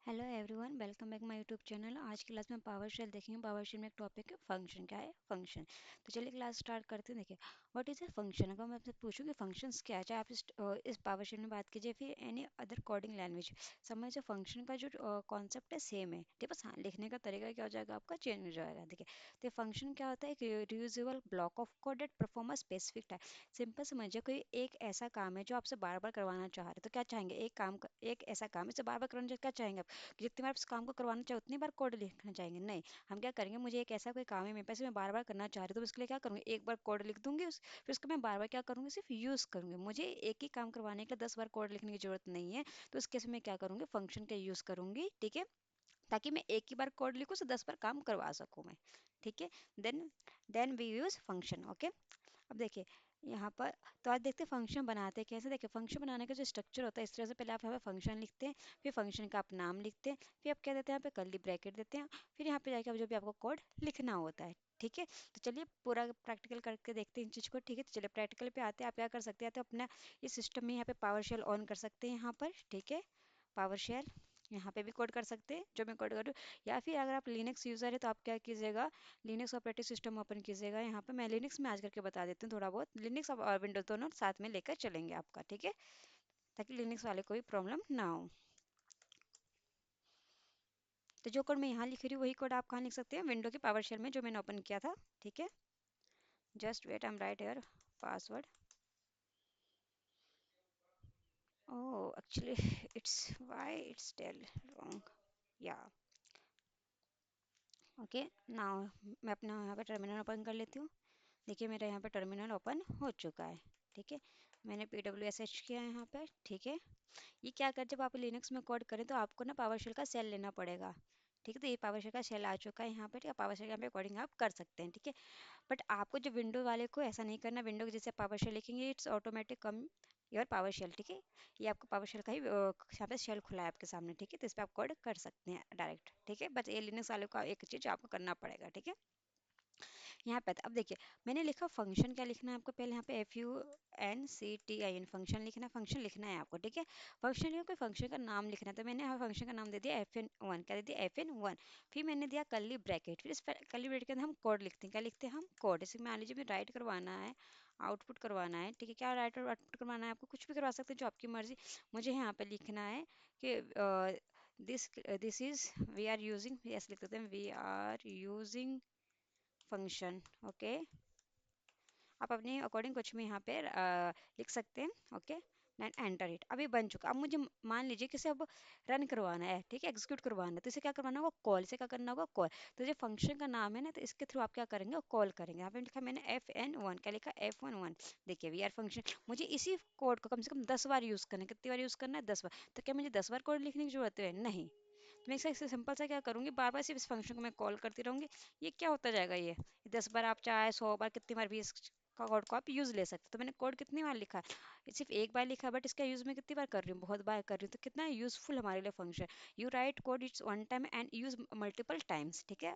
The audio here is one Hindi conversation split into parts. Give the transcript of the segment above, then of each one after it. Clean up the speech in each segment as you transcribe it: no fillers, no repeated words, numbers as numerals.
Hello everyone, welcome back my YouTube channel. आज की क्लास में पावर शेल देखेंगे। पावर शेल में एक टॉपिक है फंक्शन। क्या है फंक्शन? तो चलिए क्लास स्टार्ट करते हैं। देखिए, व्हाट इज़ ए फंक्शन। अगर मैं आपसे पूछूं कि फंक्शंस क्या है, चाहे आप इस पावर शेल में बात कीजिए फिर एनी अदर कोडिंग लैंग्वेज, समझ फंक्शन का जो कॉन्सेप्ट है सेम है। ठीक है, बस हाँ, लिखने का तरीका क्या हो जाएगा आपका, चेंज हो जाएगा। देखिए, तो फंक्शन क्या होता है? एक reusable block of code that perform a specific time. Simple समझिए, कोई एक ऐसा काम है जो आपसे बार बार करवाना चाह रहे हैं, तो क्या चाहेंगे? एक ऐसा काम है, इसे बार बार करवाना क्या चाहेंगे? कि जितनी बार आप इस काम को करवाना चाहे उतनी बार कोड लिखना चाहेंगे? नहीं, हम क्या करेंगे, मुझे एक ऐसा कोई काम है मेरे पास, मैं बार बार करना चाह रही हूँ, तो उसके लिए क्या करूँगी, एक बार कोड लिख दूंगी फिर उसको मैं बार बार क्या करूँगी, सिर्फ यूज़ करूँगी। मुझे एक ही काम करवाने के लिए 10 बार कोड लिखने की जरूरत नहीं है। तो उस केस में मैं क्या करूँगी, फंक्शन का यूज़ करूँगी। ठीक है, ताकि मैं एक ही बार कोड लिखूँ तो 10 बार काम करवा सकूँ मैं। ठीक है, then then we use function. Okay, अब देखिए यहाँ पर, तो आज देखते हैं फंक्शन बनाते हैं कैसे। देखिए, फंक्शन बनाने का जो स्ट्रक्चर होता है इस तरह से, पहले आप यहाँ पे फंक्शन लिखते हैं, फिर फंक्शन का आप नाम लिखते हैं, फिर आप क्या देते हैं यहाँ पे कर्ली ब्रैकेट देते हैं, फिर यहाँ पे जाके जो भी आपको कोड लिखना होता है। ठीक है, तो चलिए पूरा प्रैक्टिकल करके देखते हैं इन चीज़ को। ठीक है, तो चलिए प्रैक्टिकल पे आते हैं। आप क्या कर सकते हैं, तो अपना इस सिस्टम में यहाँ पे पावर शेल ऑन कर सकते हैं यहाँ पर। ठीक है, पावर शेल यहाँ पे भी कोड कर सकते हैं जो मैं कोड करूँ, या फिर अगर आप लिनक्स यूज़र है तो आप क्या कीजिएगा, लिनक्स ऑपरेटिंग सिस्टम ओपन कीजिएगा। यहाँ पे मैं लिनक्स में आज करके बता देती हूँ थोड़ा बहुत। लिनक्स और विंडोज दोनों साथ में लेकर चलेंगे आपका। ठीक है, ताकि लिनक्स वाले को भी प्रॉब्लम ना हो। तो जो कोड मैं यहाँ लिख रही हूँ वही कोड आप कहाँ लिख सकते हैं, विंडो के पावर शेल में जो मैंने ओपन किया था। ठीक है, just wait, I am right here password. Oh actually it's why it's tell wrong. या ओके, नाउ मैं अपना यहाँ पे टर्मिनल ओपन कर लेती हूँ। देखिए, मेरा यहाँ पे टर्मिनल ओपन हो चुका है। ठीक है, मैंने PWSH किया है यहाँ पे। ठीक है, ये क्या कर, जब आप लिनक्स में कोड करें तो आपको ना पावर शेल का सेल लेना पड़ेगा। ठीक है, तो ये पावर शेल का शेल आ चुका है यहाँ पे। ठीक है, पावर शेल यहाँ पे कोडिंग आप कर सकते हैं। ठीक है, बट आपको जो विंडो वाले को ऐसा नहीं करना। विंडो के जैसे पावर शेल लिखेंगे, it's automatic come your power shell. ठीक है, ये आपको पावर शेल का ही यहाँ पे शेल खुला है आपके सामने। ठीक है, तो इस पर आप कोड कर सकते हैं डायरेक्ट। ठीक है, बस ये लिनक्स वाले का एक चीज़ आपको करना पड़ेगा। ठीक है, यहाँ पे अब देखिए, मैंने लिखा फंक्शन। क्या लिखना है आपको, पहले यहाँ पे FUNCTIN फंक्शन लिखना है। फंक्शन लिखना है आपको। ठीक है, फंक्शन लिखो, कोई फंक्शन का नाम लिखना है। तो मैंने यहाँ फंक्शन का नाम दे दिया FN1। क्या दे दिया, FN1। फिर मैंने दिया कर्ली ब्रैकेट। फिर इस कर्ली ब्रैकेट के अंदर हम कोड लिखते हैं। क्या लिखते हैं हम, कोड। जैसे मान लीजिए मुझे राइट करवाना है, आउटपुट करवाना है। ठीक है, क्या राइट और आउटपुट करवाना है आपको, कुछ भी करवा सकते हैं जो आपकी मर्जी। मुझे यहाँ पे लिखना है कि this this is we are using, ऐसे लिख देते हैं, we are using function. Okay, आप अपने अकॉर्डिंग कुछ भी यहाँ पे लिख सकते हैं। Okay, then enter it. अभी बन चुका। अब मुझे मान लीजिए किसे अब रन करवाना है। ठीक है, एग्जीक्यूट करवाना है, तो इसे क्या करवाना होगा, कॉल। इसे क्या करना होगा, कॉल। तो जो फंक्शन का नाम है ना, तो इसके थ्रू आप क्या करेंगे, कॉल करेंगे। यहाँ पे लिखा मैंने FN1। क्या लिखा, F11। देखिए, वी आर फंक्शन। मुझे इसी कोड को कम से कम 10 बार यूज़ करना है। कितनी बार यूज़ करना है, 10 बार। तो क्या मुझे 10 बार कोड लिखने की जरूरत है, नहीं। तो मैं इससे सिंपल सा क्या करूँगी, बार बार सिर्फ इस फंक्शन को मैं कॉल करती रहूँगी। ये क्या होता जाएगा, ये 10 बार, आप चाहे 100 बार, कितनी बार भी इस का कोड को आप यूज़ ले सकते हो। तो मैंने कोड कितनी बार लिखा है, सिर्फ एक बार लिखा है, बट इसका यूज़ मैं कितनी बार कर रही हूँ, बहुत बार कर रही हूँ। तो कितना यूज़फुल हमारे लिए function. You right code it's one time and use multiple times. ठीक है,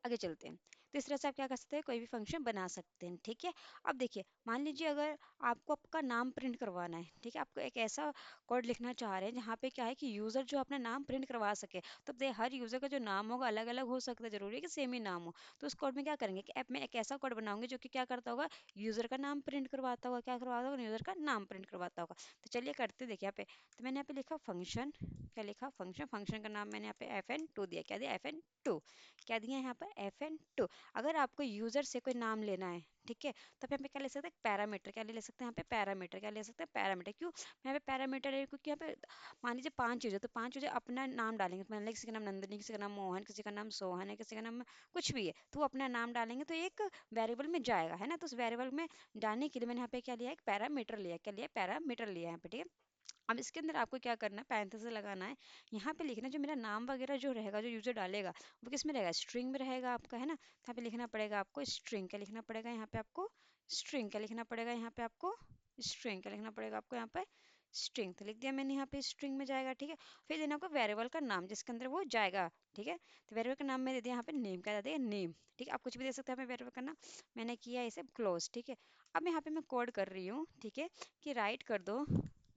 आगे चलते हैं। तो इस तरह से आप क्या कर सकते हैं, कोई भी फंक्शन बना सकते हैं। ठीक है, अब देखिए, मान लीजिए अगर आपको आपका नाम प्रिंट करवाना है। ठीक है, आपको एक ऐसा कोड लिखना चाह रहे हैं जहाँ पे क्या है कि यूज़र जो अपना नाम प्रिंट करवा सके। तो हर यूज़र का जो नाम होगा अलग अलग हो सकता है, जरूरी है कि सेम ही नाम हो। तो उस कोड में क्या करेंगे कि ऐप में एक ऐसा कोड बनाऊंगे जो कि क्या करता होगा, यूज़र का नाम प्रिंट करवाता होगा। क्या करवाता होगा, यूज़र का नाम प्रिंट करवाता होगा। तो चलिए करते हैं। देखिए यहाँ पे, तो मैंने यहाँ पे लिखा फंक्शन। क्या लिखा, फंक्शन। फंक्शन का नाम मैंने यहाँ पे FN2 दिया। क्या दिया, FN2। क्या दिया यहाँ पर, FN2। अगर आपको यूजर से कोई नाम लेना है, ठीक है, तो आप यहाँ पे क्या ले सकते हैं, पैरामीटर। क्या ले सकते हैं यहाँ पे, पैरामीटर। क्या ले सकते हैं, पैरामीटर। क्यों मैं यहाँ पे पैरामीटर है, क्योंकि यहाँ पे मान लीजिए 5 यूजर, तो 5 यूजर अपना नाम डालेंगे। तो मान लीजिए किसी का नाम नंदनी, किसी का नाम मोहन, किसी का नाम सोहन है, किसी का नाम कुछ भी है, तो वो अपना नाम डालेंगे तो एक वेरिएबल में जाएगा, है ना। तो उस वेरिएबल में डालने के लिए मैंने यहाँ पे क्या लिया, एक पैरामीटर लिया। क्या लिया, पैरामीटर लिया यहाँ पे। ठीक है, अब इसके अंदर आपको क्या करना है, पैरेंथेसिस लगाना है। यहाँ पे लिखना है जो मेरा नाम वगैरह जो रहेगा, जो यूजर डालेगा, वो किस में रहेगा, स्ट्रिंग में रहेगा आपका, है ना। यहाँ पे लिखना पड़ेगा आपको स्ट्रिंग। क्या लिखना पड़ेगा यहाँ पे आपको, स्ट्रिंग। क्या लिखना पड़ेगा यहाँ पे आपको, स्ट्रिंग। क्या लिखना पड़ेगा आपको यहाँ पे, स्ट्रिंग। तो लिख दिया मैंने यहाँ पे, स्ट्रिंग में जाएगा। ठीक है, फिर देना आपको वेरिएबल का नाम जिसके अंदर वो जाएगा। ठीक है, तो वेरिएबल का नाम मैंने दिया यहाँ पे नेम। क्या दे दिया, नेम। ठीक है, आप कुछ भी दे सकते हैं यहाँ पे वेरिएबल का नाम। मैंने किया इसे क्लोज। ठीक है, अब मैं यहाँ पे मैं कोड कर रही हूँ। ठीक है, कि राइट कर दो।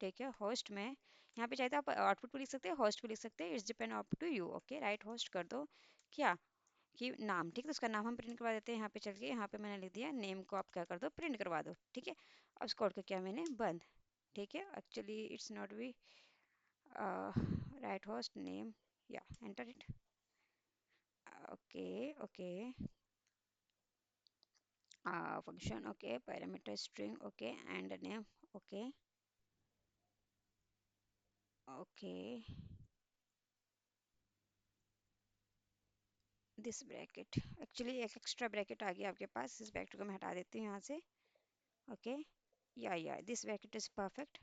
ठीक है, होस्ट में यहाँ पे चाहे तो आप आउटपुट भी लिख सकते हैं, होस्ट भी लिख सकते हैं, it's depend up to you. Okay, right host कर दो क्या कि नाम, ठीक है, तो उसका नाम हम प्रिंट करवा देते हैं। यहाँ पे चल के यहाँ पे मैंने लिख दिया नेम को आप क्या कर दो, प्रिंट करवा दो, ठीक है। अब इस कोड को क्या मैंने बंद, ठीक है, actually it's not be right host name, या enter it. Okay okay, function, okay, parameter string, okay, and name, okay, okay, this bracket, actually एक एक्स्ट्रा ब्रैकेट आ गया आपके पास, इस ब्रैकेट को मैं हटा देती हूँ यहाँ से। ओके, या this bracket is perfect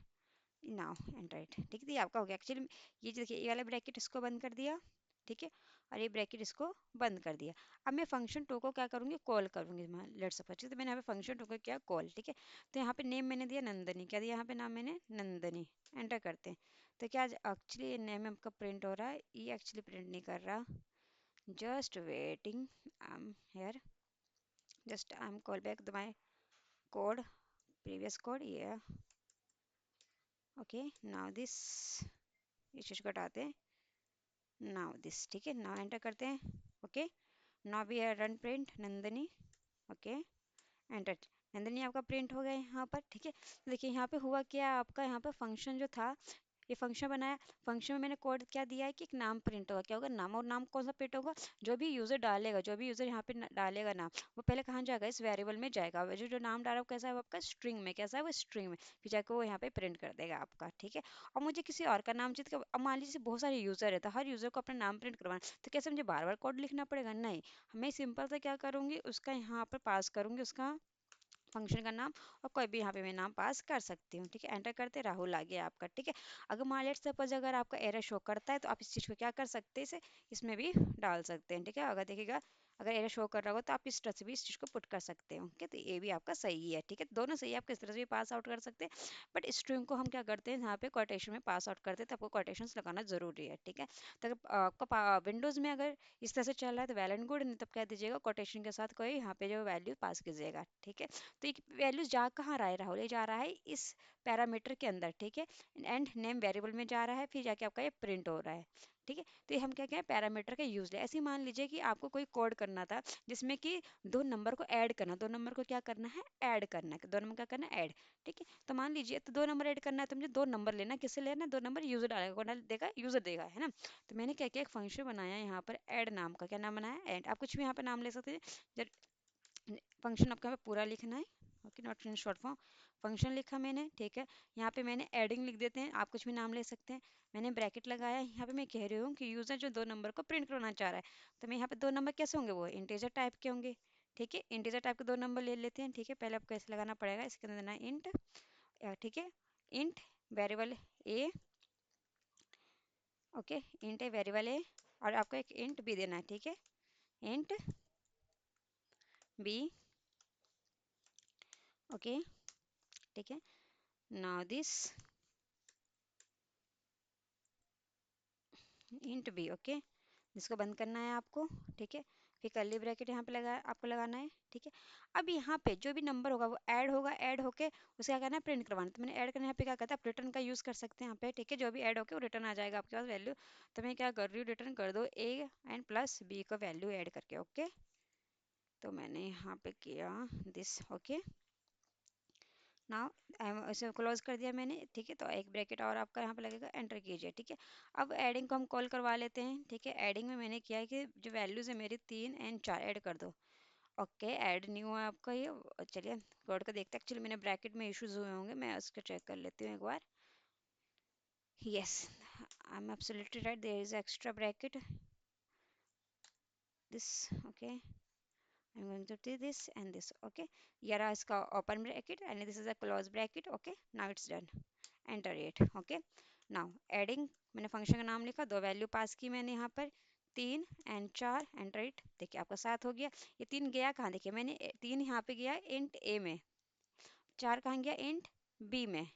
now, enter it, ठीक है, ये आपका हो गया। एक्चुअली ये जो देखिए ये वाला ब्रैकेट इसको बंद कर दिया, ठीक है, और ये ब्रैकेट इसको बंद कर दिया। अब मैं फंक्शन टू को क्या करूँगी, कॉल करूँगी, लेट्स सपोज, तो मैंने यहाँ पे फंक्शन टू को किया कॉल, ठीक है। तो यहाँ पे नेम मैंने दिया नंदनी, क्या दिया यहाँ पे नाम मैंने, नंदनी, एंटर करते हैं। तो क्या एक्चुअली नेम आपका प्रिंट हो रहा है, ये एक्चुअली प्रिंट नहीं कर रहा, just waiting, I am here, just I am call back my code, previous code, ये ओके। नाउ दिस, इस चीज को हटाते हैं, नाउ दिस, ठीक है, नाउ एंटर करते हैं। Okay, now we are run print Nandini, okay, enter, Nandini आपका प्रिंट हो गया यहाँ पर, ठीक है। देखिए यहाँ पे हुआ क्या, आपका यहाँ पे फंक्शन जो था, ये फंक्शन बनाया, फंक्शन में मैंने कोड क्या दिया है कि एक नाम प्रिंट होगा, क्या होगा नाम, और नाम कौन सा प्रिंट होगा, जो भी यूजर डालेगा, जो भी यूजर यहाँ पे डालेगा नाम, वो पहले कहाँ जाएगा, इस वेरिएबल में जाएगा, जो जो नाम डाला वो कैसा है, वो आपका स्ट्रिंग में, कैसा है वो स्ट्रिंग में, फिर जाकर वो यहाँ पे प्रिंट कर देगा आपका, ठीक है। और मुझे किसी और का नाम चाहिए, अब मान लीजिए बहुत सारे यूजर है, तो हर यूजर को अपना नाम प्रिंट करवाना, तो कैसे मुझे बार बार कोड लिखना पड़ेगा, नहीं, मैं सिंपल से क्या करूँगी, उसका यहाँ पर पास करूँगी उसका फंक्शन का नाम, और कोई भी यहाँ पे मैं नाम पास कर सकती हूँ, ठीक है। एंटर करते, राहुल आ गया आपका, ठीक है। अगर मान लेट सपोज अगर आपका एरर शो करता है, तो आप इस चीज़ को क्या कर सकते हैं, इसे इसमें भी डाल सकते हैं, ठीक है। अगर देखिएगा अगर एरर शो कर रहा होगा, तो आप इस तरह से भी इस चीज़ को पुट कर सकते हो, ओके, तो ये भी आपका सही है, ठीक है, दोनों सही है, आप किस तरह से भी पास आउट कर सकते हैं। बट स्ट्रिंग को हम क्या करते हैं, यहाँ पे कोटेशन में पास आउट करते हैं, तो आपको कोटेशंस लगाना जरूरी है, ठीक है। तो अगर आपका विंडोज़ में अगर इस तरह से चल रहा है, तो वेल एंड गुड, नहीं तब कह दीजिएगा कोटेशन के साथ कोई यहाँ पे जो वैल्यू पास कीजिएगा, ठीक है। तो ये वैल्यूज जा कहाँ रहा है राहुल, ये जा रहा है इस पैरामीटर के अंदर, ठीक है, एंड नेम वेरिएबल में जा रहा है, फिर जाके आपका ये प्रिंट हो रहा है, ठीक है। तो ये हम क्या क्या पैरामीटर का यूज है। ऐसे ही मान लीजिए कि आपको कोई कोड करना था, जिसमें कि दो नंबर को ऐड करना, दो नंबर को क्या करना है, ऐड करना है, दो नंबर क्या करना है, ऐड, ठीक है। तो मान लीजिए तो दो नंबर ऐड करना है, तो मुझे दो नंबर लेना, किससे लेना है, दो नंबर यूजर डालेगा, कौन देगा, यूजर देगा, है ना। तो मैंने क्या किया, एक फंक्शन बनाया यहाँ पर ऐड नाम का, क्या नाम बनाया, ऐड, आप कुछ भी यहाँ पे नाम ले सकते हैं, फंक्शन आपका पूरा लिखना है, okay, not in short form, function लिखा मैंने, ठीक है। यहाँ पे मैंने एडिंग लिख देते हैं, आप कुछ भी नाम ले सकते हैं, मैंने ब्रैकेट लगाया, यहाँ पे मैं कह रही हूँ कि यूजर जो दो नंबर को प्रिंट करना चाह रहा है, तो मैं यहाँ पे दो नंबर कैसे होंगे, वो इंटीजर टाइप के होंगे, ठीक है, इंटीजर टाइप के दो नंबर ले लेते हैं, ठीक है। पहले आपको ऐसे लगाना पड़ेगा, इसके अंदर देना इंट, ठीक है, int variable A, okay, int A variable A, और आपको एक इंट बी देना है, ठीक है, इंट बी, ओके, ठीक है। Now this int B, okay, जिसको बंद करना है आपको, ठीक है। फिर कर्ली ब्रैकेट यहाँ पे लगा आपको लगाना है, ठीक है। अब यहाँ पे जो भी नंबर होगा वो ऐड होगा, ऐड होके उसे क्या करना है, प्रिंट करवाना, तो मैंने ऐड करना, यहाँ पे क्या कहता है, आप रिटर्न का यूज़ कर सकते हैं यहाँ पे, ठीक है, जो भी ऐड होके वो रिटर्न आ जाएगा आपके पास वैल्यू। तो मैं क्या कर रही हूँ, रिटर्न कर दो ए एंड प्लस बी को वैल्यू ऐड करके, ओके। तो मैंने यहाँ पे किया दिस, ओके, नाउ इसे क्लोज कर दिया मैंने, ठीक है। तो एक ब्रैकेट और आपका यहाँ पे लगेगा, एंटर कीजिए, ठीक है। अब एडिंग को हम कॉल करवा लेते हैं, ठीक है। एडिंग में मैंने किया है कि जो वैल्यूज है मेरी 3 और 4 ऐड कर दो, ओके, ऐड नहीं हुआ आपका ये, चलिए कोड को देखते हैं, एक्चुअली मैंने ब्रैकेट में इश्यूज हुए होंगे, मैं उसको चेक कर लेती हूँ एक बार। Yes, I am absolutely right, there is extra bracket, this, okay, I'm going to do this and this, okay. Here is का open bracket and this is a close bracket, okay. Now it's done. Enter it, okay. Now adding, मैंने फंक्शन का नाम लिखा, दो वैल्यू पास की मैंने यहाँ पर, 3 और 4, एंटर इट, देखिए आपका 7 हो गया। ये 3 गया कहाँ, देखिए मैंने 3 यहाँ पे गया इंट ए में, 4 कहाँ गया इंट बी में,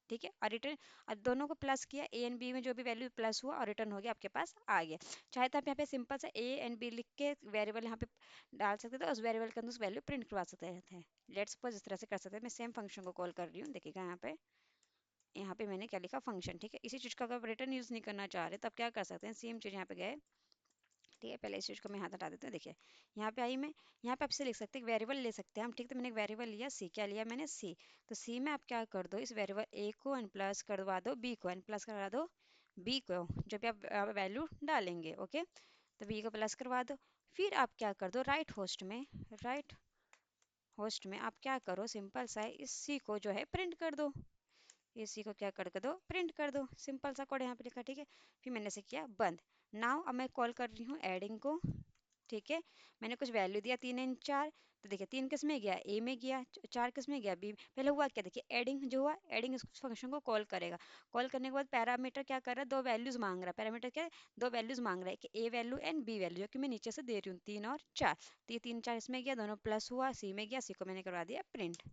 ठीक है। और रिटर्न, और दोनों को प्लस किया, ए एंड बी में जो भी वैल्यू प्लस हुआ और रिटर्न हो गया आपके पास आ गया। चाहे तो आप यहाँ पे सिंपल सा ए एंड बी लिख के वेरिएबल यहाँ पे डाल सकते थे, उस वेरिएबल के अंदर उस वैल्यू प्रिंट करवा सकते थे। लेट्स सपोज इस तरह से कर सकते हैं। मैं सेम फंक्शन को कॉल कर रही हूँ, देखिएगा यहाँ पे, यहाँ पे मैंने क्या लिखा, फंक्शन। ठीक है, इसी चीज़ का अगर रिटर्न यूज़ नहीं करना चाह रहे तो आप क्या कर सकते हैं, सेम चीज़ यहाँ पे गए। ठीक है, पहले इस चीज़ को मैं हाथ हटा देते हैं। देखिए यहाँ पे आई मैं, यहाँ पे आपसे लिख सकते हैं, वेरिएबल ले सकते हैं हम। ठीक, तो मैंने एक वेरिएबल लिया सी। क्या लिया मैंने, सी। तो सी में आप क्या कर दो, इस वेरिएबल ए को एन प्लस करवा दो बी को, एन प्लस करवा दो बी को, जब भी आप वैल्यू डालेंगे। ओके, तो बी को प्लस करवा दो। फिर आप क्या कर दो, राइट होस्ट में आप क्या करो, सिंपल सा है, इस सी को जो है प्रिंट कर दो। इसी को क्या कर दो, प्रिंट कर दो। सिंपल सा कोड यहाँ पे लिखा। ठीक है, फिर मैंने से किया बंद। नाउ अब मैं कॉल कर रही हूँ एडिंग को। ठीक है, मैंने कुछ वैल्यू दिया 3 एंड 4। तो देखिए 3 किस में गया, ए में गया, 4 किस में गया, बी। पहले हुआ क्या, देखिए एडिंग जो हुआ, एडिंग इस फंक्शन को कॉल करेगा। कॉल करने के बाद पैरामीटर क्या कर रहा है, दो वैल्यूज मांग रहा है। पैरामीटर क्या है, दो वैल्यूज मांग रहा है कि ए वैल्यू एंड बी वैल्यू, जो कि मैं नीचे से दे रही हूँ 3 और 4। तो ये 3 4 इसमें गया, दोनों प्लस हुआ, सी में गया, सी को मैंने करवा दिया प्रिंट।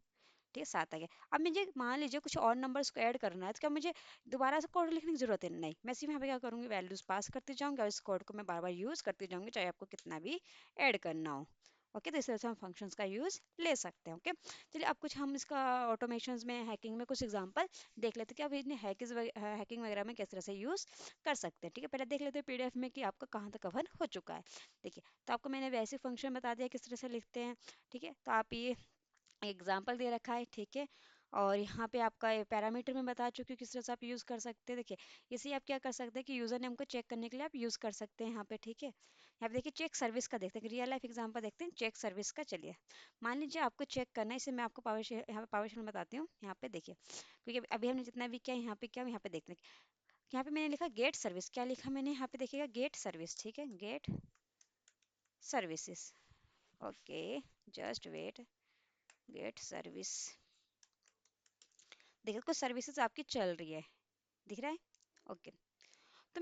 ठीक है, 7 आ गया। अब मुझे मान लीजिए कुछ और नंबर्स को ऐड करना है, तो क्या मुझे दोबारा से कोड लिखने की जरूरत है, नहीं। मैं सिर्फ यहाँ पे क्या करूँगी, वैल्यूज पास करती जाऊँगी और इस कोड को मैं बार बार यूज़ करती जाऊँगी, चाहे आपको कितना भी ऐड करना हो। ओके, तो इस तरह से हम फंक्शंस का यूज़ ले सकते हैं। ओके, चलिए अब कुछ हम इसका ऑटोमेशंस में, हैकिंग में कुछ एग्जांपल देख लेते हैं कि आप इतने हैकिंग वगैरह में किस तरह से यूज़ कर सकते हैं। ठीक है, पहले देख लेते हैं पीडीएफ में कि आपका कहाँ तक कवर हो चुका है। देखिए, तो आपको मैंने वैसे फंक्शन बता दिया किस तरह से लिखते हैं। ठीक है, तो आप ये एग्जाम्पल दे रखा है। ठीक है, और यहाँ पे आपका पैरामीटर में बता चुकी हूँ किस तरह से आप यूज़ कर सकते हैं। देखिए, इसे आप क्या कर सकते हैं कि यूज़र नेम को चेक करने के लिए आप यूज़ कर सकते हैं यहाँ पे। ठीक है, यहाँ पे देखिए चेक सर्विस का देखते हैं, रियल लाइफ एग्जाम्पल देखते हैं चेक सर्विस का। चलिए, मान लीजिए आपको चेक करना है, इसे मैं आपको पावर यहाँ पे पावर में बताती हूँ। यहाँ पे देखिए, क्योंकि अभी हमने जितना भी किया यहाँ पे क्या, यहाँ पे देखते हैं। यहाँ पे मैंने लिखा गेट सर्विस। क्या लिखा मैंने यहाँ पे, देखिएगा गेट सर्विस। ठीक है, get services. Okay, just wait, get service. देखिए कुछ सर्विसेज आपकी चल रही है, दिख रहा है। ओके, तो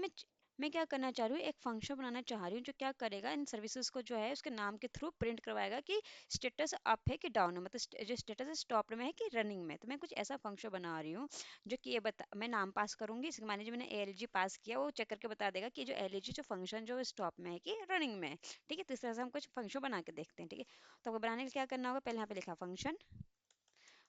मैं क्या करना चाह रही हूँ, एक फंक्शन बनाना चाह रही हूँ जो क्या करेगा, इन सर्विसेज को जो है उसके नाम के थ्रू प्रिंट करवाएगा कि स्टेटस अप है कि डाउन है, मतलब जो स्टेटस स्टॉप में है कि रनिंग में। तो मैं कुछ ऐसा फंक्शन बना रही हूँ जो कि ये बता, मैं नाम पास करूंगी, इसके मान लीजिए मैंने एल पास किया, वो चेक करके बता देगा कि जो एल जो फंक्शन जो स्टॉप में है कि रनिंग में है। ठीक है, तो इस तरह से हम कुछ फंक्शन बना के देखते हैं। ठीक है, तो आपको बनाने के लिए क्या करना होगा, पहले यहाँ पे लिखा फंक्शन।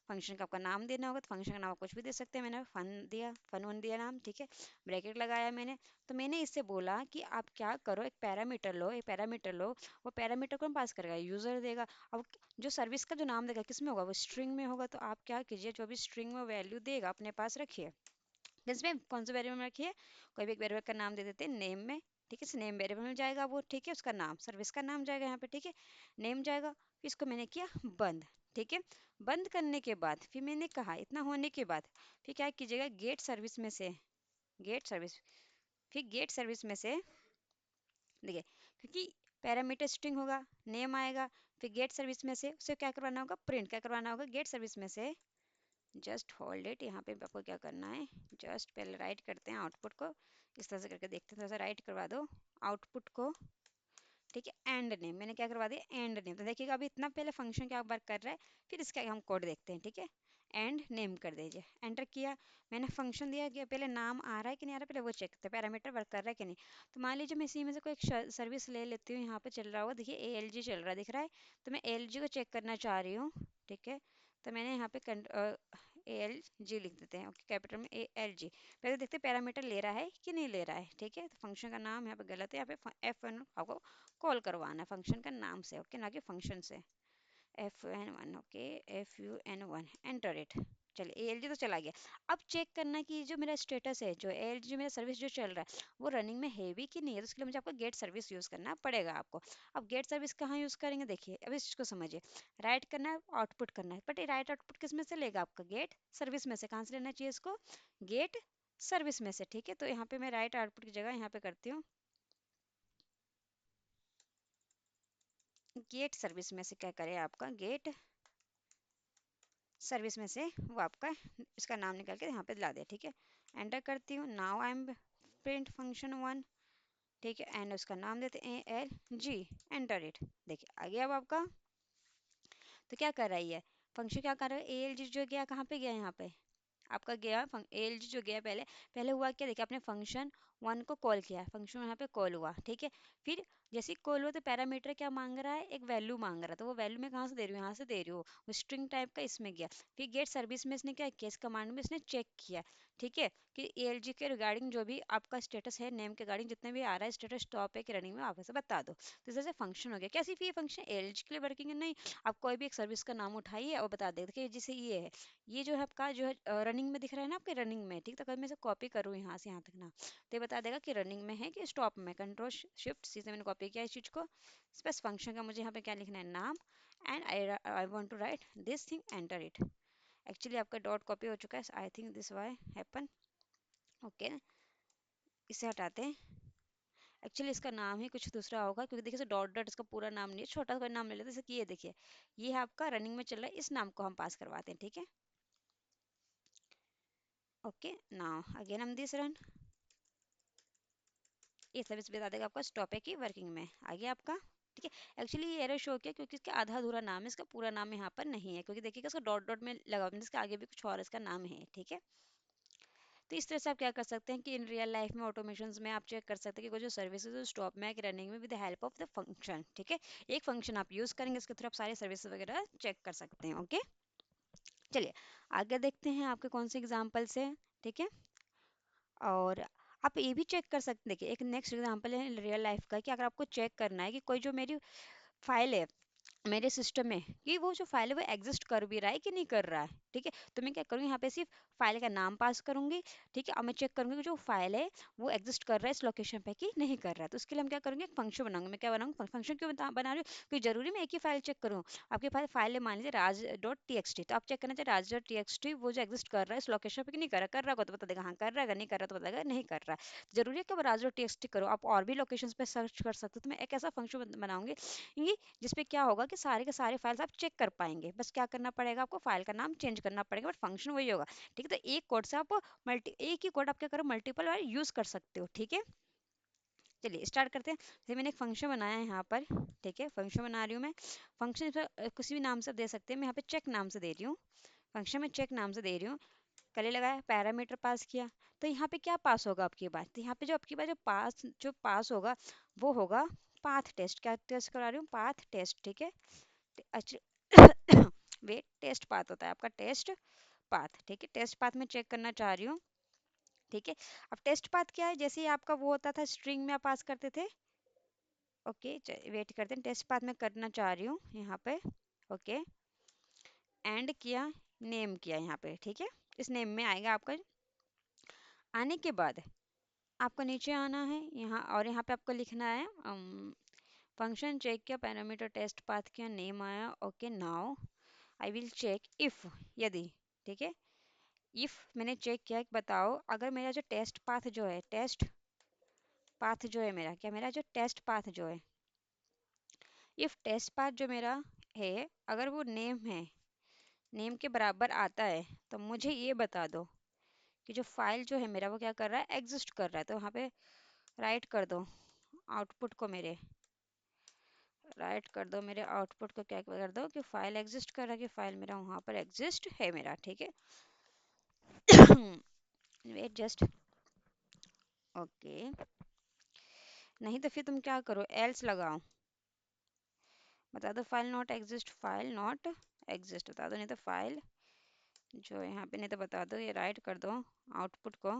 फंक्शन का आपका नाम देना होगा, तो फंक्शन का नाम आप कुछ भी दे सकते हैं। मैंने फन दिया, फन वन दिया नाम। ठीक है, ब्रैकेट लगाया मैंने। तो मैंने इससे बोला कि आप क्या करो, एक पैरामीटर लो, एक पैरामीटर लो। वो पैरामीटर कौन पास करेगा, यूजर देगा। अब जो सर्विस का जो नाम देगा किस में होगा, वो स्ट्रिंग में होगा। तो आप क्या कीजिए, जो भी स्ट्रिंग में वैल्यू देगा अपने पास रखिए। जिसमें कौन से वेरिएबल में रखिए, कोई भी एक वेरिएबल का नाम दे देते हैं नेम में। ठीक है, नेम वेरिएबल में जाएगा वो। ठीक है, उसका नाम, सर्विस का नाम जाएगा यहाँ पे। ठीक है, नेम जाएगा। फिर इसको मैंने किया बंद। ठीक है, बंद करने के बाद फिर मैंने कहा, इतना होने के बाद फिर क्या कीजिएगा, गेट सर्विस में से, गेट सर्विस, फिर गेट सर्विस में से देखिए, क्योंकि पैरामीटर स्ट्रिंग होगा, नेम आएगा, फिर गेट सर्विस में से उसे क्या करवाना होगा, प्रिंट क्या करवाना होगा, गेट सर्विस में से। जस्ट होल्ड इट, यहाँ पे आपको क्या करना है, जस्ट पहले राइट करते हैं आउटपुट को, इस तरह से करके देखते हैं, थोड़ा सा राइट करवा दो आउटपुट को। ठीक है, एंड नेम मैंने क्या करवा दिया, एंड नेम। तो देखिएगा अभी इतना पहले फंक्शन क्या वर्क कर रहा है, फिर इसका हम कोड देखते हैं। ठीक है, एंड नेम कर दीजिए, एंटर किया। मैंने फंक्शन दिया कि पहले नाम आ रहा है कि नहीं आ रहा है, पहले वो चेक करते हैं पैरामीटर वर्क कर रहा है कि नहीं। तो मान लीजिए मैं इसी में से कोई एक सर्विस ले लेती हूँ, यहाँ पे चल रहा होगा, देखिए ALG चल रहा है, दिख रहा है। तो मैं ALG को चेक करना चाह रही हूँ। ठीक है, तो मैंने यहाँ पे ALG लिख देते हैं। ओके, कैपिटल में ALG। पहले देखते हैं पैरामीटर ले रहा है कि नहीं ले रहा है। ठीक है, तो फंक्शन का नाम यहाँ पे गलत है, यहाँ पे F1 आपको कॉल करवाना है फंक्शन का नाम से। ओके, ना कि फंक्शन से। FN1। Okay, FUN1, enter it. चलिए ALG तो चला गया। अब चेक करना कि जो मेरा स्टेटस है, जो ALG जो मेरा सर्विस जो चल रहा है वो रनिंग में है भी कि नहीं है। तो उसके लिए मुझे आपको गेट सर्विस यूज़ करना पड़ेगा आपको। अब गेट सर्विस कहाँ यूज़ करेंगे, देखिए अब इस चीज़ को समझिए। राइट करना है, आउटपुट करना है, बट ये राइट आउटपुट किस में से लेगा, आपका गेट सर्विस में से। कहाँ से लेना चाहिए इसको, गेट सर्विस में से। ठीक है, तो यहाँ पे मैं राइट आउटपुट की जगह यहाँ पे करती हूँ गेट सर्विस में से। क्या करें, आपका गेट सर्विस में से वो आपका इसका नाम निकाल के यहाँ पे ला दिया। ठीक है, एंटर करती हूँ। Now I M print function 1। ठीक है, एंड उसका नाम देते हैं ALG, एंटर इट। देखिए आ गया अब आपका। तो क्या कर रही है फंक्शन, क्या कर रहा है, ALG जो गया कहाँ पे गया, यहाँ पे आपका गया ALG जो गया। पहले पहले हुआ क्या, देखिए आपने फंक्शन वन को कॉल किया, फंक्शन यहाँ पे कॉल हुआ, ठीक है। फिर जैसे कॉल हुआ तो पैरामीटर क्या मांग रहा है, एक वैल्यू मांग रहा है, तो वो वैल्यू मैं कहाँ से दे रही हूँ, यहाँ से दे रही हूँ, वो स्ट्रिंग टाइप का इसमें गया। फिर गेट सर्विस में इसने क्या किया, इस कमांड में इसने चेक किया, ठीक है, कि एएलजी के रिगार्डिंग जो भी आपका स्टेटस है, नेम के रिगार्डिंग जितने भी आ रहा है स्टेटस स्टॉप है कि रनिंग में, आप ऐसे बता दो। तो इस तरह से फंक्शन हो गया। क्या सिर्फ ये फंक्शन एएलजी के लिए वर्किंग है, नहीं, आप कोई भी एक सर्विस का नाम उठाइए और बता देते कि जैसे ये है, ये जो है आपका जो है रनिंग में दिख रहा है ना आपके रनिंग में, ठीक, तो अगर मैं इसे कॉपी करूँ यहाँ से यहाँ तक ना, तो ये बता देगा कि रनिंग में है कि स्टॉप में। कंट्रोल शिफ्ट सी से मैंने कॉपी किया इस चीज़ को। बस फंक्शन का मुझे यहाँ पे क्या लिखना है, नाम, and I want to write this thing, enter it. Actually आपका डॉट कॉपी हो चुका है, I think this why happen. Okay, इसे हटाते हैं। एक्चुअली इसका नाम ही कुछ दूसरा होगा, क्योंकि देखिए डॉट डॉट इसका पूरा नाम नहीं है, छोटा सा नाम ले लेते हैं, जैसे कि ये देखिए, ये है आपका रनिंग में चल रहा है, इस नाम को हम पास करवाते हैं, ठीक है। ओके, नाउ अगेन हम दिस रन, ये सर्विस बता देगा आपका स्टॉप है कि वर्किंग में आ गया आपका, ठीक है। एक्चुअली ये एरर शो किया क्योंकि इसका आधा अधूरा नाम है, इसका पूरा नाम यहाँ पर नहीं है, क्योंकि देखिएगा इसका डॉट डॉट में लगा हुआ है, इसके आगे भी कुछ और इसका नाम है, ठीक है। तो इस तरह से आप क्या कर सकते हैं कि इन रियल लाइफ में ऑटोमेशंस में आप चेक कर सकते हैं कि कोई जो सर्विसेज स्टॉप में है कि रनिंग में, with the help of the function, ठीक है। एक फंक्शन आप यूज करेंगे, इसके थ्रू आप सारे सर्विस वगैरह चेक कर सकते हैं। ओके, चलिए आगे देखते हैं आपके कौन से एग्जाम्पल्स है, ठीक है। और आप ये भी चेक कर सकते हैं, देखिए एक नेक्स्ट एग्जांपल है रियल लाइफ का, कि अगर आपको चेक करना है कि कोई जो मेरी फाइल है मेरे सिस्टम में, कि वो जो फाइल है वो एग्जिस्ट कर भी रहा है कि नहीं कर रहा है, ठीक है। तो मैं क्या करूँगी, यहाँ पे सिर्फ फाइल का नाम पास करूंगी, ठीक है, और मैं चेक करूंगी कि जो फाइल है वो एग्जिस्ट कर रहा है इस लोकेशन पे कि नहीं कर रहा है। तो उसके लिए हम क्या करेंगे, एक फंक्शन बनाऊंगे। मैं क्या बनाऊंगा, फंक्शन क्यों बना रही हूँ, क्योंकि जरूरी मैं एक ही फाइल चेक करूँ। आपके पास फाइल है मान लीजिए राज डॉट टी एक्स टी, तो आप चेक करना चाहिए राज डॉट टी एक्स टी वो जो एग्जिस्ट कर रहा है इस लोकेशन पे कि नहीं कर रहा, कर रहा होगा तो बता देगा हाँ कर रहा है, अगर नहीं कर रहा तो बताएगा नहीं कर रहा है। जरूरी है कि राज डॉट टी एक्स टी करो, आप और भी लोकेशन पे सर्च कर सकते हो। तो मैं एक ऐसा फंक्शन बनाऊंगी जिसपे क्या होगा कि सारे के सारे फाइल्स आप चेक कर पाएंगे, बस क्या करना पड़ेगा आपको, फाइल का नाम चेंज करना पड़ेगा, बट फंक्शन वही होगा, ठीक है। तो एक कोड से आप एक ही कोड आप क्या करो मल्टीपल बार यूज कर सकते हो, ठीक है। चलिए स्टार्ट करते हैं। जैसे मैंने एक फंक्शन बनाया है यहाँ पर, ठीक है, फंक्शन बना रही हूँ मैं। फंक्शन किसी भी नाम से दे सकते हैं, मैं यहाँ पे चेक नाम से दे रही हूँ, फंक्शन में चेक नाम से दे रही हूँ। कले लगाया, पैरामीटर पास किया, तो यहाँ पे क्या पास होगा आपकी बात, तो यहाँ पे जो आपकी बात जो पास होगा वो होगा पाथ टेस्ट। क्या टेस्ट करा रही हूँ, पाथ टेस्ट, ठीक है। अच्छा वेट, टेस्ट पाथ होता है आपका, टेस्ट पाथ, ठीक है, टेस्ट पाथ में चेक करना चाह रही हूँ, ठीक है। अब टेस्ट पाथ क्या है, जैसे ही आपका वो होता था स्ट्रिंग में आप पास करते थे। ओके, वेट करते हैं, टेस्ट पाथ में करना चाह रही हूँ यहाँ पे। ओके, एंड किया, नेम किया यहाँ पे, ठीक है। इस नेम में आएगा आपका, आने के बाद आपको नीचे आना है यहाँ, और यहाँ पे आपको लिखना है फंक्शन चेक किया, पैरामीटर टेस्ट पाथ किया, नेम आया। Okay, now I will check if, यदि, ठीक है, इफ मैंने चेक किया कि बताओ अगर मेरा जो टेस्ट पाथ जो है, टेस्ट पाथ जो है मेरा, क्या मेरा जो टेस्ट पाथ जो है, इफ टेस्ट पाथ जो मेरा है अगर वो नेम है, नेम के बराबर आता है, तो मुझे ये बता दो कि जो फाइल जो है मेरा वो क्या कर रहा है, एग्जिस्ट कर रहा है। तो वहाँ पे राइट कर दो आउटपुट को, मेरे राइट कर दो मेरे आउटपुट को, क्या कर दो कि फाइल एग्जिस्ट कर रहा है, कि फाइल मेरा वहाँ पर एग्जिस्ट है मेरा, ठीक है। वेट जस्ट, ओके, नहीं तो फिर तुम क्या करो, एल्स लगाओ, बता दो file not exist, file not exist बता दो, नहीं तो फाइल जो है यहाँ पे, नहीं तो बता दो, ये राइट कर दो आउटपुट को,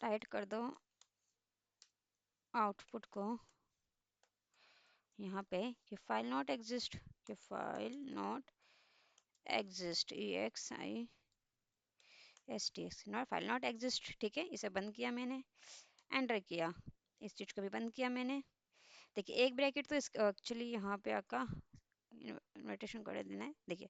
राइट कर दो आउटपुट को यहाँ पे कि फाइल नॉट एग्जिस्ट, कि file not exist, E x I S T x, not file not exist, ठीक है। इसे बंद किया मैंने, एंटर किया, इस चीज़ को भी बंद किया मैंने। देखिए एक ब्रैकेट तो इस एक्चुअली यहाँ पे आपका इन्विटेशन कर देना है। देखिए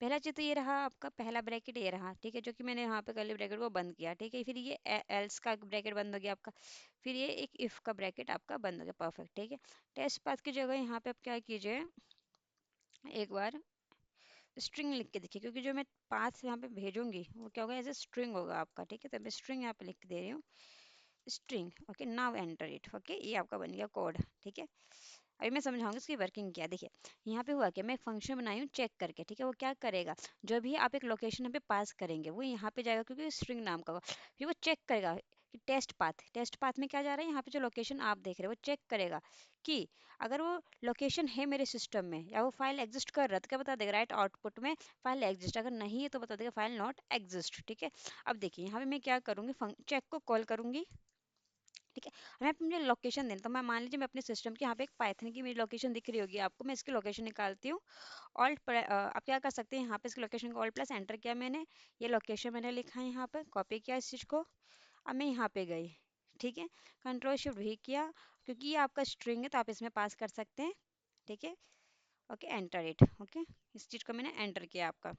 पहला चीज तो ये रहा आपका, पहला ब्रैकेट ये रहा, ठीक है, जो कि मैंने यहाँ पे कर्ली ब्रैकेट को बंद किया, ठीक है। फिर ये एल्स का ब्रैकेट बंद हो गया आपका, फिर ये एक इफ का ब्रैकेट आपका बंद हो गया, परफेक्ट, ठीक है। टेस्ट पाथ की जगह यहाँ पे आप क्या कीजिए, एक बार स्ट्रिंग लिख के देखिए, क्योंकि जो मैं पाथ यहाँ पे भेजूंगी वो क्या होगा, एज ए स्ट्रिंग होगा आपका, ठीक है। तो मैं स्ट्रिंग यहाँ पे लिख दे रही हूँ, string. Okay, now enter it, okay, ये आपका बन गया कोड, ठीक है। अभी मैं समझाऊंगी इसकी वर्किंग क्या है। देखिए यहाँ पे हुआ कि मैं एक फंक्शन बनाई हूँ चेक करके, ठीक है। वो क्या करेगा, जो भी आप एक लोकेशन पे पास करेंगे वो यहाँ पे जाएगा, क्योंकि स्ट्रिंग नाम का होगा। फिर वो चेक करेगा कि टेस्ट पाथ में क्या जा रहा है, यहाँ पे जो लोकेशन आप देख रहे हैं वो चेक करेगा कि अगर वो लोकेशन है मेरे सिस्टम में या वो फाइल एग्जिस्ट कर रहा है तो क्या बता देगा, राइट आउटपुट में फाइल एग्जिस्ट, अगर नहीं है तो बता देगा फाइल नॉट एग्जिस्ट, ठीक है। अब देखिए यहाँ पे मैं क्या करूँगी, चेक को कॉल करूँगी, ठीक है। हमें पे मुझे लोकेशन देना, तो मैं मान लीजिए मैं अपने सिस्टम की यहाँ पे एक पाइथन की मेरी लोकेशन दिख रही होगी आपको, मैं इसकी लोकेशन निकालती हूँ। आप क्या कर सकते हैं, यहाँ पे इसकी लोकेशन को ऑल्ट प्लस एंटर किया मैंने, ये लोकेशन मैंने लिखा है यहाँ पे, कॉपी किया इस चीज़ को। अब मैं यहाँ पे गई, ठीक है, कंट्रोल शिफ्ट भी किया, क्योंकि ये आपका स्ट्रिंग है तो आप इसमें पास कर सकते हैं, ठीक है। ओके एंटर इट, ओके, इस चीज़ को मैंने एंटर किया आपका,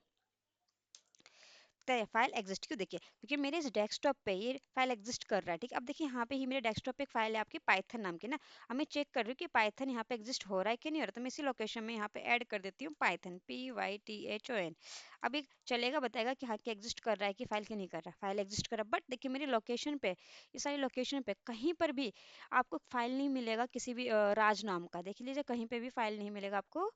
फाइल एग्जिस्ट क्यों, देखिए क्योंकि मेरे इस डेस्कटॉप पे ये फाइल एग्जिस्ट कर रहा है, ठीक है। अब देखिए यहाँ पे ही मेरे डेस्कटॉप पे एक फाइल है आपकी पाइथन नाम की ना, अब मैं चेक कर रही हूँ कि पाइथन यहाँ पे एग्जिस्ट हो रहा है कि नहीं हो रहा, तो मैं इसी लोकेशन में यहाँ पे ऐड कर देती हूँ पाइथन, PYTHON। अभी चलेगा, बताएगा कि हाँ कि एग्जिस्ट कर रहा है कि फाइल की नहीं कर रहा है, फाइल एग्जिस्ट कर रहा है। बट देखिए मेरी लोकेशन पे, इस सारी लोकेशन पे कहीं पर भी आपको फाइल नहीं मिलेगा किसी भी राज नाम का, देख लीजिए कहीं पे भी फाइल नहीं मिलेगा आपको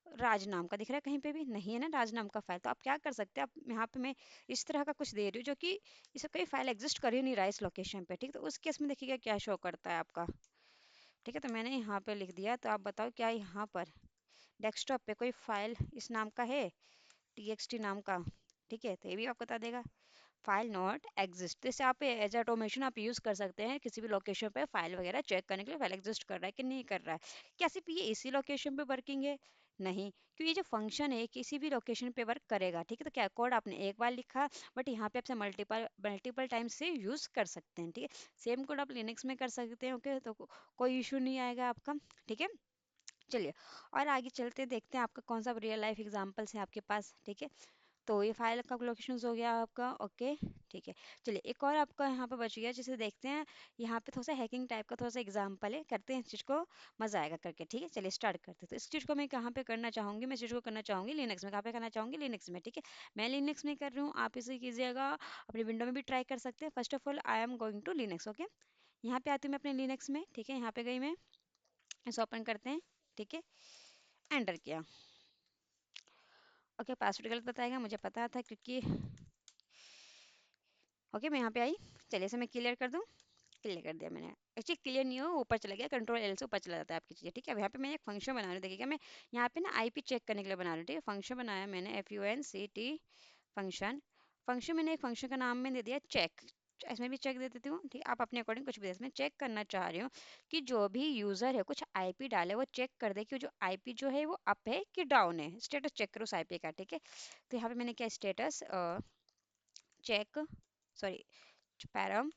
राज नाम का, दिख रहा है कहीं पे भी नहीं है ना राज नाम का फाइल। तो आप क्या कर सकते हैं, आप यहाँ पे मैं इस तरह का कुछ दे रही हूँ जो कि इसे कोई फाइल एग्जिस्ट कर ही नहीं रहा है इस लोकेशन पे, ठीक। तो उस केस में देखिएगा क्या शो करता है आपका, ठीक है। तो मैंने यहाँ पे लिख दिया, तो आप बताओ क्या यहाँ पर डेस्कटॉप पे कोई फाइल इस नाम का है, TXT नाम का, ठीक है। तो ये भी आपको बता देगा फाइल नॉट एग्जिस्ट। जैसे आप एज ऑटोमेशन आप यूज़ कर सकते हैं किसी भी लोकेशन पे फाइल वगैरह चेक करने के लिए, फाइल एग्जिस्ट कर रहा है कि नहीं कर रहा है। क्या सिर्फ ये इसी लोकेशन पे वर्किंग है, नहीं, क्योंकि ये जो फंक्शन है किसी भी लोकेशन पे वर्क करेगा, ठीक है। तो क्या कोड आपने एक बार लिखा, बट यहाँ पे आपसे मल्टीपल मल्टीपल टाइम से यूज़ कर सकते हैं, ठीक है। सेम कोड आप लिनक्स में कर सकते हैं, ओके, तो कोई इशू नहीं आएगा आपका, ठीक है। चलिए और आगे चलते देखते हैं आपका कौन सा रियल लाइफ एग्जाम्पल्स है आपके पास, ठीक है। तो ये फाइल का लोकेशन हो गया आपका, ओके, ठीक है। चलिए एक और आपका यहाँ पे बच गया, जिसे देखते हैं। यहाँ पे थोड़ा सा हैकिंग टाइप का थोड़ा सा एग्जांपल है, करते हैं इस चीज़ को, मजा आएगा करके, ठीक है। चलिए स्टार्ट करते हैं। तो इस चीज़ को मैं कहाँ पे करना चाहूँगी, मैं इस चीज़ को करना चाहूँगी लिनक्स में, कहाँ पे करना चाहूँगी, लिनक्स में, ठीक है। मैं लिनक्स में कर रही हूँ, आप इसे कीजिएगा अपनी विंडो में भी ट्राई कर सकते हैं। First of all I am going to Linux, okay. यहाँ पे आती हूँ मैं अपने लिनक्स में, ठीक है। यहाँ पे गई मैं, इसे ओपन करते हैं, ठीक है, एंटर किया, ओके। पासवर्ड गलत बताएगा, मुझे पता था क्योंकि, ओके, मैं यहाँ पे आई। चलिए इसे मैं क्लियर कर दूँ, क्लियर कर दिया मैंने। एक्चुअली क्लियर नहीं हो, ऊपर चला गया, कंट्रोल L से ऊपर चला जाता है आपकी चीज़ें, ठीक है। अब यहाँ पे मैं एक फंक्शन बना रही हूँ, देखिएगा मैं यहाँ पे ना IP चेक करने के लिए बना रही हूँ, ठीक है। फंक्शन बनाया मैंने FUNCT फंक्शन, फंक्शन मैंने एक फंक्शन का नाम मैंने दे दिया चेक, इसमें भी चेक दे देती हूँ, ठीक है। आप अपने अकॉर्डिंग कुछ भी दे, इसमें चेक करना चाह रही हूँ कि जो भी यूज़र है कुछ IP डाले, वो चेक कर दे कि जो IP जो है वो अप है कि डाउन है, स्टेटस चेक करो उस IP का, ठीक है। तो यहाँ पे मैंने क्या स्टेटस चेक, सॉरी, पैरम,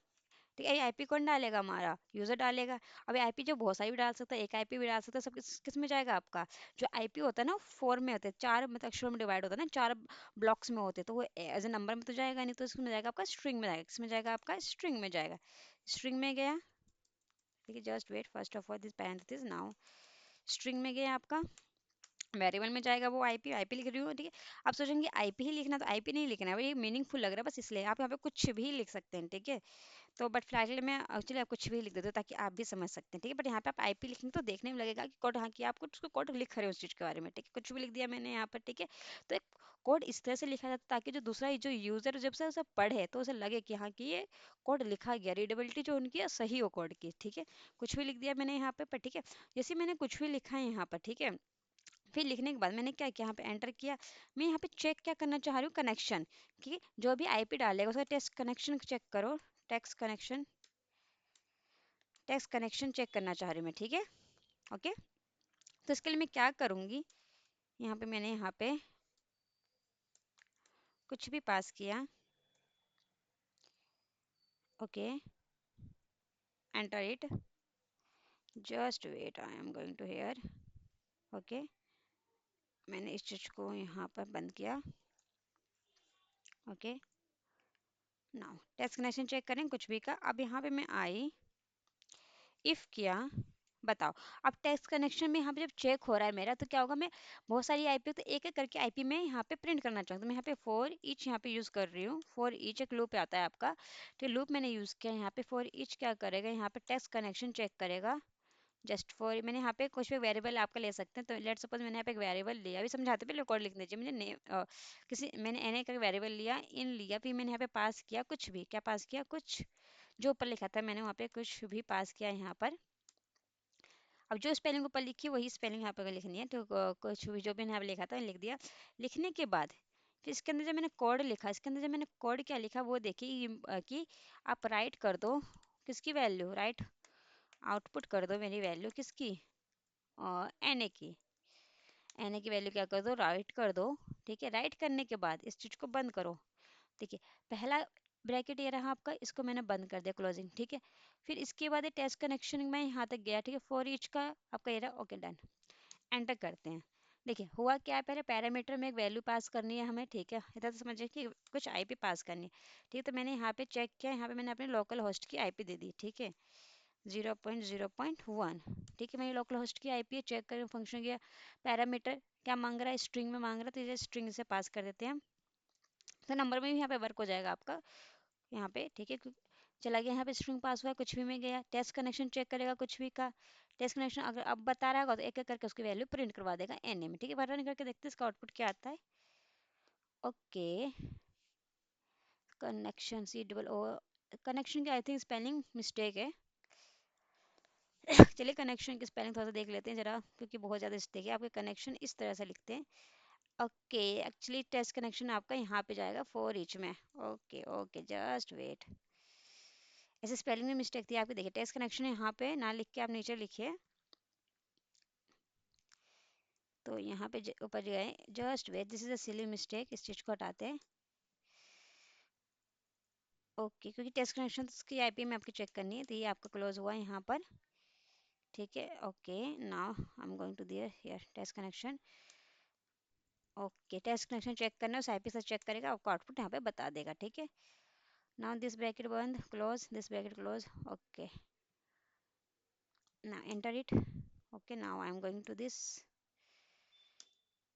ठीक है। ये आईपी कौन डालेगा, हमारा यूजर डालेगा। अब आईपी जो बहुत सारी भी डाल सकता है, एक आईपी भी डाल सकता है, सब किस में जाएगा आपका, जो आईपी होता है ना 4 में होते हैं, 4 मतलब अक्षरों में डिवाइड होता है ना, 4 ब्लॉक्स में होते हैं, तो वो एज ए नंबर में तो जाएगा नहीं, तो इसमें जाएगा आपका स्ट्रिंग में जाएगा, किसमें जाएगा आपका स्ट्रिंग में जाएगा, स्ट्रिंग में गया, ठीक है। Just wait, first of all this parenthesis now, string में गया आपका, वेरिएबल में जाएगा वो आईपी, आईपी लिख रही हूँ, ठीक है। आप सोचेंगे आईपी ही लिखना, तो आईपी नहीं लिखना है, वो ये मीनिंगफुल लग रहा है बस इसलिए, आप यहाँ पे कुछ भी लिख सकते हैं, ठीक है। तो बट फिलहाल मैं एक्चुअली आप कुछ भी लिख देते हो ताकि आप भी समझ सकते हैं, ठीक है। बट यहाँ पे आप आईपी लिखेंगे तो देखने में लगेगा कि कोड, हाँ कि आप कुछ कोड लिख रहे हो उस चीज़ के बारे में, ठीक है। कुछ भी लिख दिया मैंने यहाँ पर, ठीक है। तो एक कोड इस तरह से लिखा जाता है ताकि जो दूसरा जो यूज़र जब से उसे पढ़े तो उसे लगे कि हाँ कि ये कोड लिखा गया, रीडेबिलिटी जो उनकी है सही हो कोड की, ठीक है। कुछ भी लिख दिया मैंने यहाँ पे, पर ठीक है, जैसे मैंने कुछ भी लिखा है यहाँ पर, ठीक है। फिर लिखने के बाद मैंने क्या किया, यहाँ पे एंटर किया। मैं यहाँ पे चेक क्या करना चाह रही हूँ, कनेक्शन, कि जो भी आईपी डालेगा उसका टेस्ट कनेक्शन चेक करो, text connection, text connection check करना चाह रही हूँ मैं, ठीक है, ओके। तो इसके लिए मैं क्या करूँगी, यहाँ पे मैंने यहाँ पे कुछ भी पास किया, okay, enter it, just wait, I am going to here, okay. मैंने इस चीज़ को यहाँ पर बंद किया, okay. Now text connection check करें कुछ भी का। अब यहाँ पे मैं आई, इफ़ किया, बताओ। अब टेक्स्ट कनेक्शन में यहाँ पे जब चेक हो रहा है मेरा, तो क्या होगा, मैं बहुत सारी आईपी तो एक एक करके आईपी में यहाँ पे प्रिंट करना चाहूँ, तो मैं यहाँ पे फॉर ईच यहाँ पे यूज़ कर रही हूँ। फॉर ईच एक लूप आता है आपका, तो लूप मैंने यूज़ किया यहाँ पे। फॉर ईच क्या करेगा, यहाँ पे टेक्स्ट कनेक्शन चेक करेगा, जस्ट फॉर मैंने यहाँ पे कुछ भी वेरिएबल आपका ले सकते हैं। तो लेट सपोज मैंने यहाँ पे एक वेरिएबल लिया, अभी समझाते पहले कोड लिख दीजिए मुझे नेम, किसी मैंने एन का वेरिएबल लिया, इन लिया, फिर मैंने यहाँ पे पास किया कुछ भी, क्या पास किया, कुछ जो ऊपर लिखा था मैंने वहाँ पे कुछ भी पास किया यहाँ पर। अब जो स्पेलिंग ऊपर लिखी वही स्पेलिंग यहाँ पर लिखनी है। तो कुछ भी जो भी यहाँ पे लिखा था लिख दिया। लिखने के बाद फिर इसके अंदर जब मैंने कोड लिखा, इसके अंदर जब मैंने कोड क्या लिखा वो देखिए कि आप राइट कर दो किसकी वैल्यू, राइट आउटपुट कर दो मेरी वैल्यू किसकी, एन ए की। एन ए की वैल्यू क्या कर दो, राइट कर दो। ठीक है, राइट करने के बाद इस चीज़ को बंद करो। ठीक है, पहला ब्रैकेट ये रहा आपका, इसको मैंने बंद कर दिया क्लोजिंग। ठीक है, फिर इसके बाद ये टेस्ट कनेक्शन में यहाँ तक गया। ठीक है, फॉर ईच का आपका ये रहा, ओके डन। एंटर करते हैं। देखिए हुआ क्या है, पहले पैरामीटर में एक वैल्यू पास करनी है हमें। ठीक है, इधर तो समझिए कि कुछ आईपी पास करनी है। ठीक है, तो मैंने यहाँ पे चेक किया, यहाँ पे मैंने अपने लोकल होस्ट की आईपी दे दी। ठीक है, 0.0.1। ठीक है, मेरी लोकल होस्ट की आईपी है, चेक करें फंक्शन किया। पैरामीटर क्या मांग रहा है, स्ट्रिंग में मांग रहा है, तो इसे स्ट्रिंग से पास कर देते हैं। तो नंबर में भी यहाँ पे वर्क हो जाएगा आपका यहाँ पे। ठीक है, चला गया यहाँ पे स्ट्रिंग पास हुआ, कुछ भी में गया। टेस्ट कनेक्शन चेक करेगा कुछ भी का, टेस्ट कनेक्शन अगर अब बता रहा होगा तो एक एक करके उसकी वैल्यू प्रिंट करवा देगा एन ए में। ठीक है, रन करके देखते हैं इसका आउटपुट क्या आता है। Okay, connection C double O, connection की आई थिंक स्पेलिंग मिस्टेक है। चलिए कनेक्शन की स्पेलिंग थोड़ा सा देख लेते हैं जरा, क्योंकि बहुत ज़्यादा मिस्टेक है। आपके कनेक्शन इस तरह से लिखते हैं। ओके, एक्चुअली टेस्ट कनेक्शन आपका यहाँ पे जाएगा फॉर ईच में। Okay okay, just wait. ऐसे स्पेलिंग में मिस्टेक थी आपकी। देखिए टेस्ट कनेक्शन यहाँ पे ना लिख के आप नीचे लिखिए, तो यहाँ पे ऊपर गए, just wait, this is a silly mistake, इस चीज़ को हटाते हैं। ओके, क्योंकि टेस्ट कनेक्शन की आईपी में आपकी चेक करनी है, तो ये आपका क्लोज हुआ यहाँ पर। ठीक है, okay, now I am going to there here test connection. Okay, test connection check करना है, उस आईपी से चेक करेगा, आपको आउटपुट यहाँ पे बता देगा। ठीक है, नाउ दिस ब्रैकेट बंद, close, this bracket close. Okay, now enter it. Okay, now I am going to this.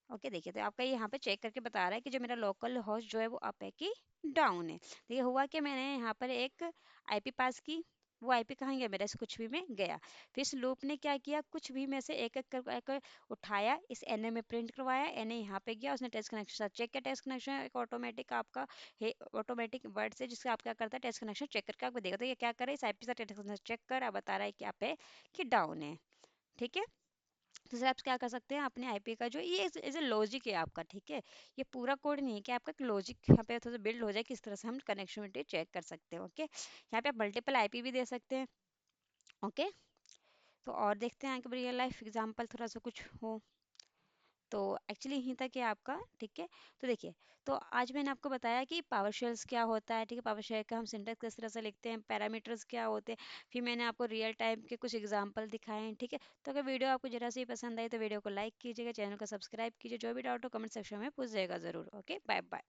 Okay, देखिए तो आपका यहाँ पे चेक करके बता रहा है कि जो मेरा लोकल होस्ट जो है वो अप है कि डाउन है। देखिए हुआ कि मैंने यहाँ पर एक आईपी पास की, वो आईपी कहाँ गया, मेरे से कुछ भी में गया। फिर इस लूप ने क्या किया, कुछ भी में से एक एक कर उठाया, इस एनए में प्रिंट करवाया, एनए यहाँ पे गया, उसने टेस्ट कनेक्शन साथ चेक किया। टेस्ट कनेक्शन एक ऑटोमेटिक आपका है, ऑटोमेटिक वर्ड से जिससे आप क्या करता है, टेस्ट कनेक्शन चेक करके आपको देगा। तो ये क्या करे, इस आईपी से टेस्ट कनेक्शन चेक कर, अब बता रहा है कि आप है कि डाउन है। ठीक है, तो सर आप क्या कर सकते हैं, अपने आईपी का जो ये एज ए लॉजिक है आपका। ठीक है, ये पूरा कोड नहीं है, कि आपका लॉजिक यहाँ पे थोड़ा सा बिल्ड हो जाए किस तरह से हम कनेक्टिविटी चेक कर सकते हैं। ओके, यहाँ पे आप मल्टीपल आईपी भी दे सकते हैं। ओके, तो और देखते हैं कि रियल लाइफ एग्जांपल थोड़ा सा कुछ हो। तो एक्चुअली यहीं तक है आपका। ठीक है, तो देखिए, तो आज मैंने आपको बताया कि पावर शेल्स क्या होता है। ठीक है, पावर शेल का हम सिंटैक्स किस तरह से लिखते हैं, पैरामीटर्स क्या होते हैं, फिर मैंने आपको रियल टाइम के कुछ एग्जांपल दिखाए हैं। ठीक है, तो अगर वीडियो आपको जरा सी पसंद आई तो वीडियो को लाइक कीजिएगा, चैनल को सब्सक्राइब कीजिए, जो भी डाउट हो कमेंट सेक्शन में पूछ जाएगा ज़रूर। Okay, bye bye.